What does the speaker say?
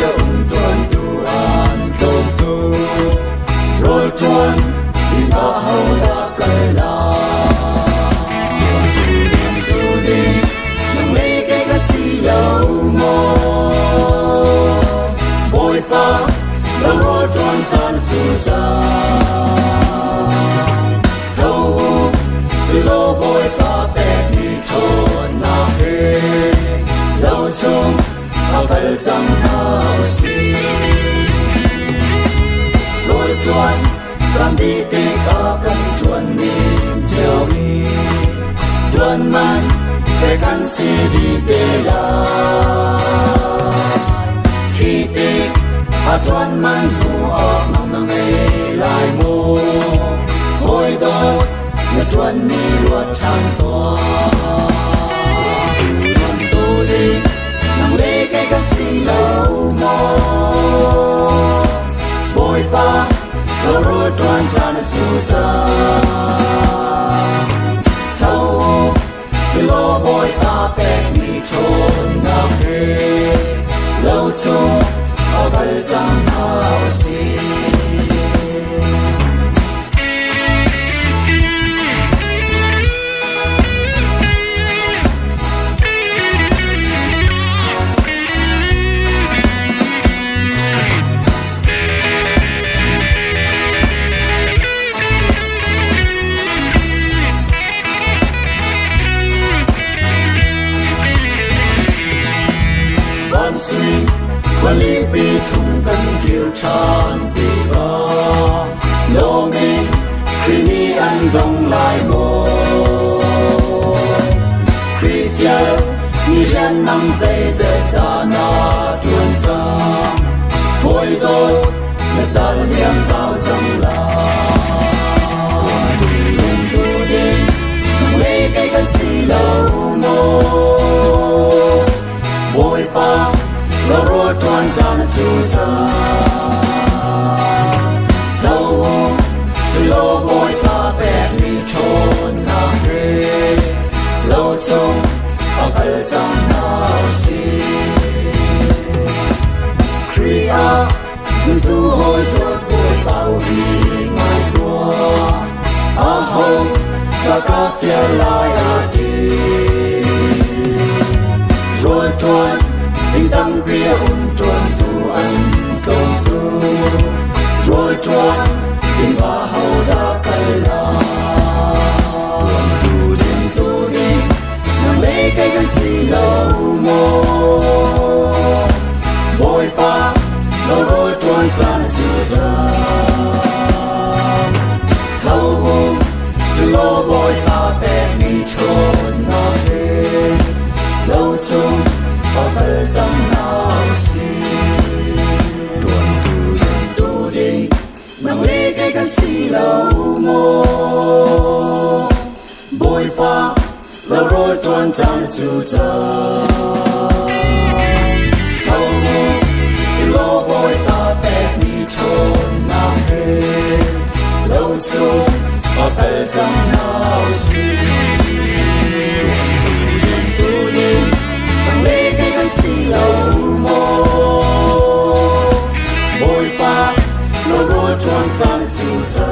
bia tuan tu an tôm tu rồi tuan đi ngã hậu đã cây la tuan tu đi nang lấy cái xì lâu mò bồi pha lâu rồi tuan san chu cha đâu sự lâu bồi pha bé đi thôn na he lâu chung ao tay trắng ao xì rồi chuan trăng đi tê cả căn chuan mình chiều đi chuan man về căn xì đi tê la khi tê chuan man nu ọc nong nang ấy lại mô hồi đó nhớ chuan mi ruột trăng to chuan tu đi nang lê cái xì lâu mò bồi pha lâu rồi chuan chan chu cha thâu sự lo bồi pha bẹt mi thôn na he lâu chung ao tay trắng ao xì swing quan lý bi chung căn kiều chan bi ga lo mình khi ni ăn đông lại mô khi chia ni ren nang dây dây ta na chuan cha hồi đôi là chan liang sao chẳng là tuan tu đi nang lấy cái xì lâu mô bồi pha lâu rồi chuan chan chu cha đâu sự lo bồi pha bẹt mi thôn na he lâu chung ao tay trắng ao xì khi a sự tu hồi tuột bồi bao đi mai tua a hồng là cá phía lại a đi rồi chuan tình tăng bia tuan tu an tôm tu rồi chuan tình ba hậu đã cây la tuan tu đi nang lấy cái xì lâu mô bồi pha lâu rồi chuan chan chu cha thâu sự lo bồi pha bẹt mi thôn na he lâu chung ao tay trắng ao xì tuan tu đi nang lấy cái xì lâu mô bồi pha lâu rồi chuan chan chu cha thâu sự lo bồi pha bẹt mi thôn na he lâu chung ao tay trắng ao xì xì lâu mô bồi pha lâu rồi chuan chan chu cha